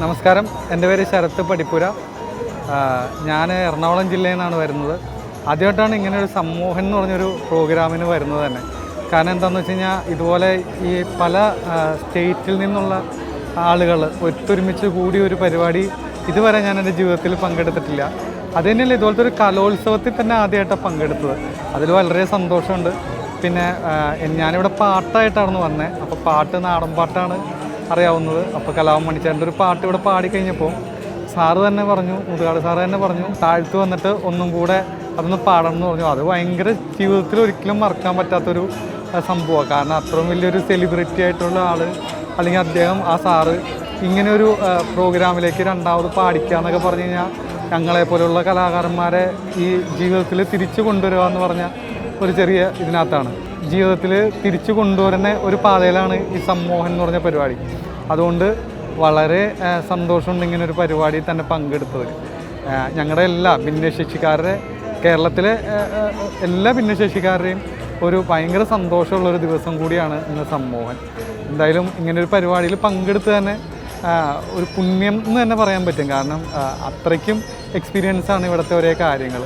നമസ്കാരം, എൻ്റെ പേര് ശരത്ത് പടിപ്പുര. ഞാൻ എറണാകുളം ജില്ലയിൽ നിന്നാണ് വരുന്നത്. ആദ്യമായിട്ടാണ് ഇങ്ങനെ ഒരു സമൂഹം എന്ന് പറഞ്ഞൊരു പ്രോഗ്രാമിന് വരുന്നത് തന്നെ. കാരണം എന്താണെന്ന് വെച്ച് കഴിഞ്ഞാൽ ഇതുപോലെ ഈ പല സ്റ്റേറ്റിൽ നിന്നുള്ള ആളുകൾ ഒത്തൊരുമിച്ച് കൂടി ഒരു പരിപാടി ഇതുവരെ ഞാൻ എൻ്റെ ജീവിതത്തിൽ പങ്കെടുത്തിട്ടില്ല. അത് തന്നെയല്ല, ഇതുപോലത്തെ ഒരു കലോത്സവത്തിൽ തന്നെ ആദ്യമായിട്ടാണ് പങ്കെടുത്തത്. അതിൽ വളരെ സന്തോഷമുണ്ട്. പിന്നെ ഞാനിവിടെ പാട്ടായിട്ടാണ് വന്നത്. അപ്പോൾ പാട്ട് നാടൻ പാട്ടാണ് അറിയാവുന്നത്. അപ്പോൾ കലാഭവൻ മണിച്ചേട്ടൻ്റെ ഒരു പാട്ട് ഇവിടെ പാടിക്കഴിഞ്ഞപ്പോൾ സാറ് തന്നെ പറഞ്ഞു, മുതുകാട് സാറ് തന്നെ പറഞ്ഞു, താഴ്ത്തു വന്നിട്ട് ഒന്നും കൂടെ അതൊന്ന് പാടണം എന്ന് പറഞ്ഞു. അത് ഭയങ്കര ജീവിതത്തിൽ ഒരിക്കലും മറക്കാൻ പറ്റാത്തൊരു സംഭവമാണ്. കാരണം അത്രയും വലിയൊരു സെലിബ്രിറ്റി ആയിട്ടുള്ള ആൾ, അല്ലെങ്കിൽ അദ്ദേഹം, ആ സാറ് ഇങ്ങനെ ഒരു പ്രോഗ്രാമിലേക്ക് രണ്ടാമത് പാടിക്കുക എന്നൊക്കെ പറഞ്ഞു കഴിഞ്ഞാൽ ഞങ്ങളെപ്പോലുള്ള കലാകാരന്മാരെ ഈ ജീവിതത്തിൽ തിരിച്ചു കൊണ്ടുവരിക എന്ന് പറഞ്ഞ ഒരു ചെറിയ ഇതിനകത്താണ്. ജീവിതത്തിൽ തിരിച്ചു കൊണ്ടുവരുന്ന ഒരു പാതയിലാണ് ഈ സമ്മോഹൻ എന്ന് പറഞ്ഞ പരിപാടി. അതുകൊണ്ട് വളരെ സന്തോഷമുണ്ട് ഇങ്ങനെ ഒരു പരിപാടിയിൽ തന്നെ പങ്കെടുത്തത്. ഞങ്ങളുടെ എല്ലാ ഭിന്നശേഷിക്കാരുടെ, കേരളത്തിലെ എല്ലാ ഭിന്നശേഷിക്കാരുടെയും ഒരു ഭയങ്കര സന്തോഷമുള്ളൊരു ദിവസം കൂടിയാണ് ഇന്ന് സമ്മോഹൻ. എന്തായാലും ഇങ്ങനൊരു പരിപാടിയിൽ പങ്കെടുത്ത് തന്നെ ഒരു പുണ്യം എന്ന് തന്നെ പറയാൻ പറ്റും. കാരണം അത്രയ്ക്കും എക്സ്പീരിയൻസാണ് ഇവിടുത്തെ ഓരോ കാര്യങ്ങൾ.